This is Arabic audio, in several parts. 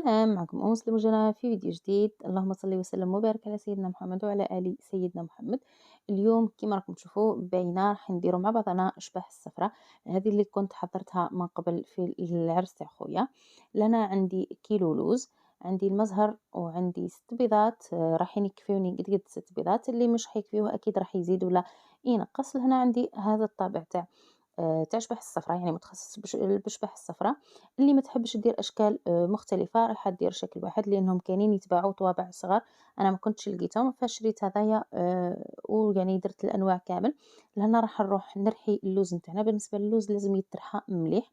سلام، معكم أم مسلم وجينا في فيديو جديد. اللهم صل وسلم وبارك على سيدنا محمد وعلى آل سيدنا محمد. اليوم كما راكم تشوفوا باينة راح نديرو مع بعضنا أشباح الصفراء. هذه اللي كنت حضرتها من قبل في العرس تاع خويا. لنا عندي كيلو لوز، عندي المزهر وعندي 6 بيضات، رايحين يكفيوني قد 6 بيضات. اللي مش حيكفيوه أكيد راح يزيد ولا ينقص. لهنا عندي هذا الطابع تاع أشباح الصفرا، يعني متخصص بأشباح الصفرا. اللي ما تحبش دير أشكال مختلفة راح دير شكل واحد، لأنهم كاينين يتباعوا طوابع صغار. أنا ما كنتش لقيتهم فشريت هذايا، ويعني درت الأنواع كامل. لهنا راح نروح نرحي اللوز نتاعنا. بالنسبة للوز لازم يترحى مليح،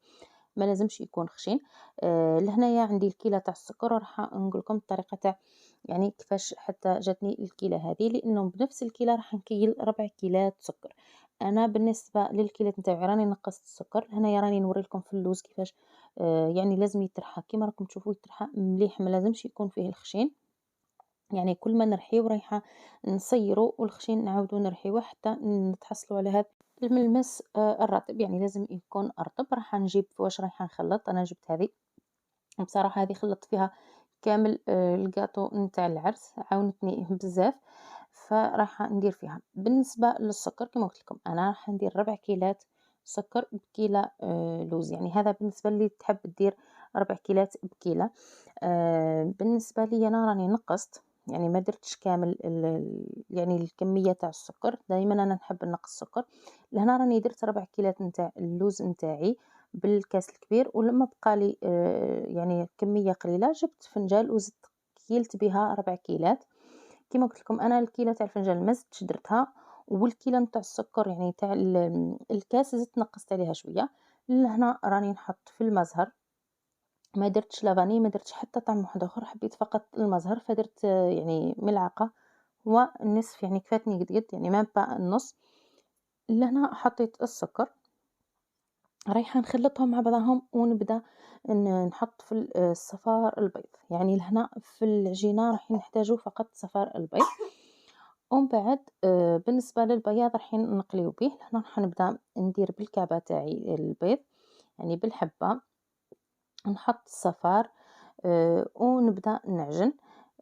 ما لازمش يكون خشين. لهنايا عندي الكيلة تاع السكر، وراح نقول لكم الطريقة تاع يعني كيفاش حتى جاتني الكيلة هذه، لأنه بنفس الكيلة راح نكيل 4 كيلات سكر. أنا بالنسبة للكيلات نتاعي راني نقصت السكر. هنايا راني نوري لكم في اللوز كيفاش يعني لازم يترحى كيما راكم تشوفوا، يترحى مليح، ما لازمش يكون فيه الخشين. يعني كل ما نرحيو رايحة نصيرو، والخشين نعاودو نرحيوه حتى نتحصلوا على هذا الملمس الرطب. يعني لازم يكون رطب. راح نجيب واش رايحة نخلط. أنا جبت هذه بصراحة، هذه خلطت فيها كامل الجاتو نتاع العرس، عاونتني بزاف. فراح ندير فيها بالنسبة للسكر كما قلت لكم، أنا راح ندير 4 كيلات سكر بكيلة لوز. يعني هذا بالنسبة اللي تحب دير 4 كيلات بكيلة. بالنسبة لي أنا راني نقصت، يعني ما درتش كامل يعني الكمية تاع السكر. دائما أنا نحب نقص السكر. لهنا راني درت 4 كيلات نتاع اللوز نتاعي بالكاس الكبير، ولما بقى لي يعني كمية قليلة جبت فنجال وزدت كيلت بها 4 كيلات. كيما قلت لكم أنا الكيلة تاع الفنجان ما زدتش درتها، والكيلة نتاع السكر يعني تاع الكاس زدت نقصت عليها شوية. لهنا راني نحط في المزهر، ما درتش لافاني، ما درتش حتى طعم واحد اخر، حبيت فقط المزهر فدرت يعني ملعقة ونصف، يعني كفاتني قد يعني ما با النص. لهنا حطيت السكر، رايحة نخلطهم مع بعضهم ونبدأ نحط في الصفار البيض. يعني لهنا في العجينة راح نحتاجو فقط صفار البيض. ومن بعد بالنسبة للبياض راح نقليو به. لهنا راح نبدأ ندير بالكعبة تاعي البيض، يعني بالحبة نحط الصفار ونبدأ نعجن.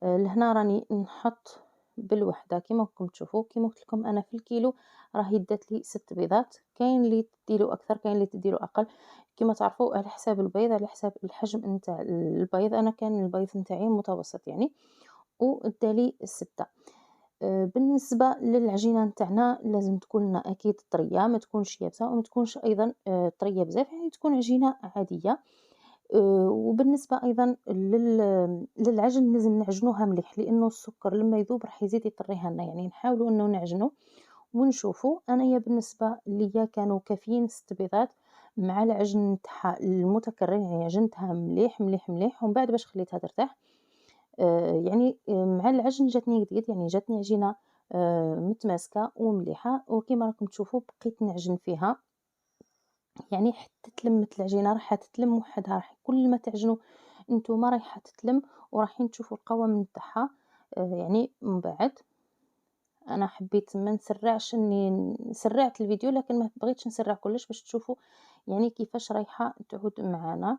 لهنا راني نحط بالوحدة كيما راكم تشوفوا. كيما قلت لكم أنا في الكيلو راهي دات لي 6 بيضات. كاين اللي تديرو أكثر، كاين اللي تديرو أقل، كيما تعرفوا على حساب البيض، على حساب الحجم نتاع البيض. أنا كان البيض نتاعي متوسط يعني، ودالي 6. بالنسبة للعجينة نتاعنا لازم تكون لنا أكيد طرية، ما تكونش يابسة وما تكونش أيضا طرية بزاف، يعني تكون عجينة عادية. وبالنسبة أيضًا للعجن لازم نعجنوها مليح، لإنه السكر لمّا يذوب راح يزيد يطريها لنا. يعني نحاولوا إنه نعجنوا ونشوفوا. أنايا بالنسبة ليا كانوا كافيين 6 بيضات مع العجن نتاعها المتكرر، يعني عجنتها مليح، مليح، مليح، ومن بعد باش خليتها ترتاح يعني مع العجن جاتني قد يعني جاتني عجينة متماسكة ومليحة. وكيما راكم تشوفوا بقيت نعجن فيها، يعني حتى تلمت العجينة راح تتلم وحدها. راح كل ما تعجنوا نتوما رايحة تتلم ورايحين تشوفوا القوام نتاعها. يعني من بعد أنا حبيت ما نسرعش، إني سرعت الفيديو لكن ما بغيتش نسرع كلش باش تشوفوا يعني كيفاش رايحة تعود معانا.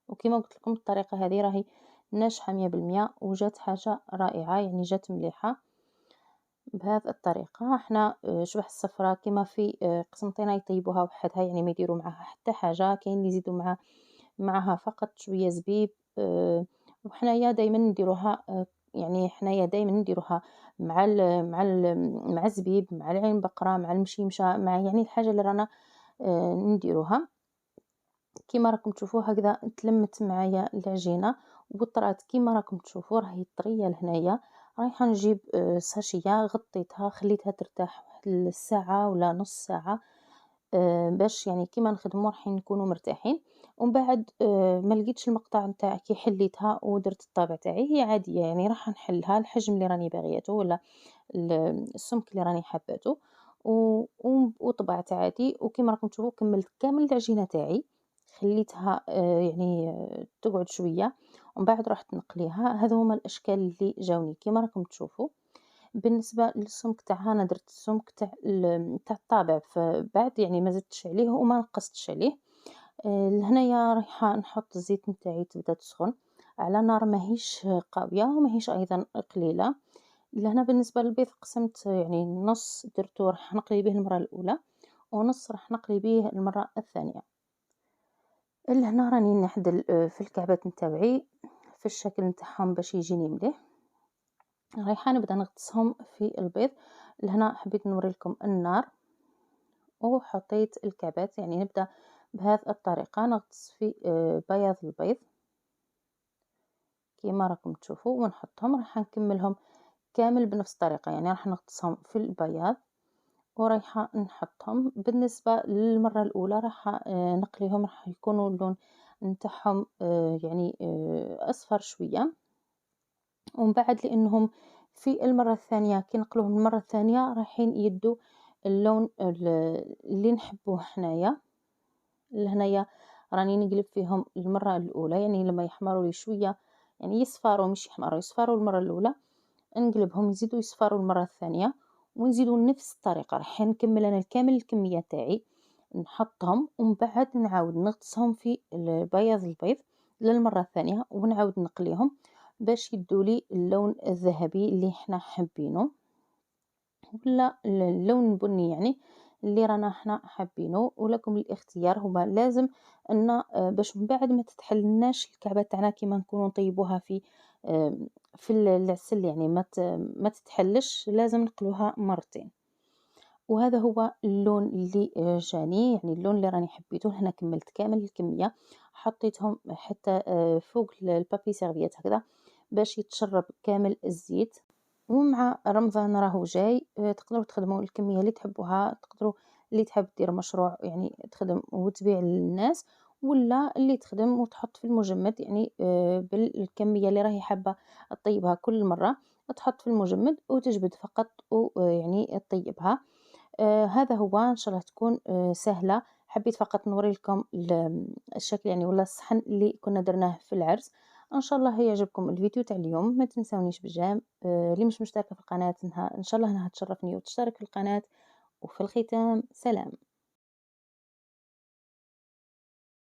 وكيما قلت لكم الطريقة هذه راهي ناجحة 100%، وجات حاجة رائعة، يعني جات مليحة بهذه الطريقة. احنا شبح الصفرا كما في قسنطينة يطيبوها وحدها، يعني ما يديروا معاها حتى حاجة. كاين اللي يزيدوا معاها فقط شوية زبيب. وحنايا دايما نديروها يعني حنايا دايما نديروها مع الزبيب، مع العين بقرة، مع المشيمشة، مع يعني الحاجة اللي رانا نديروها. كيما راكم تشوفوا هكذا تلمت معايا العجينة وطرات كيما راكم تشوفوا راهي طرية. لهنايا رايحة نجيب ساشية غطيتها خليتها ترتاح واحد الساعة ولا نص ساعة، باش يعني كيما نخدمو رايحين نكونوا مرتاحين. ومن بعد ما لقيتش المقطع نتاع كي حليتها ودرت الطابع تاعي، هي عادية يعني راح نحلها الحجم اللي راني باغيته ولا السمك اللي راني حباته، وطبعت عادي. وكيما راكم تشوفوا كملت كامل العجينة تاعي، خليتها يعني تقعد شوية ومن بعد رحت نقليها. هذو هما الأشكال اللي جاوني كيما راكم تشوفوا. بالنسبة للسمك تاعها أنا درت السمك تاع الطابع، فبعد يعني ما زدتش عليه وما نقصتش عليه. لهنايا رايحة نحط الزيت نتاعي تبدا تسخن على نار ماهيش قوية وماهيش أيضًا قليلة. لهنا بالنسبة للبيض قسمت يعني نص درتو راح نقلي بيه المرة الأولى، ونص راح نقلي بيه المرة الثانية. لهنا راني نحدل في الكعبات نتاوعي في الشكل نتاعهم باش يجيني مليح. رايحة نبدا نغطسهم في البيض. لهنا حبيت نوريلكم النار وحطيت الكعبات، يعني نبدا بهذه الطريقة نغطس في بياض البيض كيما راكم تشوفوا، ونحطهم راح نكملهم كامل بنفس الطريقة، يعني راح نغطسهم في البياض ورايحة نحطهم. بالنسبة للمرة الأولى راح نقليهم، راح يكونوا اللون نتاعهم يعني أصفر شوية، ومن بعد لأنهم في المرة الثانية كي نقلوهم المرة الثانية رايحين يدوا اللون اللي نحبوه حنايا. لهنايا راني نقلب فيهم المرة الأولى، يعني لما يحمروا لي شوية، يعني يصفروا مش يحمروا، يصفروا المرة الأولى نقلبهم يزيدوا يصفروا المرة الثانية، ونزيدوا نفس الطريقة راح نكمل أنا الكامل الكمية تاعي نحطهم، ومن بعد نعاود نغطسهم في بياض البيض للمرة الثانية ونعاود نقليهم باش يدولي اللون الذهبي اللي احنا حابينه، ولا اللون البني يعني اللي رانا احنا حابينه. ولكم الاختيار، هما لازم ان باش من بعد ما تتحلناش الكعبة تاعنا كيما نكونوا نطيبوها في العسل، يعني ما تتحلش، لازم نقلوها مرتين. وهذا هو اللون اللي جاني، يعني اللون اللي راني حبيته. هنا كملت كامل الكمية، حطيتهم حتى فوق البابي سيرفيت هكذا باش يتشرب كامل الزيت. ومع رمضان راهو جاي تقدروا تخدموا الكمية اللي تحبوها، تقدروا اللي تحب دير مشروع يعني تخدم وتبيع للناس، ولا اللي تخدم وتحط في المجمد، يعني بالكمية اللي راهي حابة تطيبها كل مرة تحط في المجمد وتجبد فقط ويعني تطيبها. هذا هو إن شاء الله تكون سهلة. حبيت فقط نوري لكم الشكل يعني ولا الصحن اللي كنا درناه في العرس. ان شاء الله يعجبكم الفيديو تاع اليوم، ما تنسونيش بالجيم. اللي مش مشتركه في القناه ان شاء الله انها تشرفني وتشترك في القناه. وفي الختام سلام.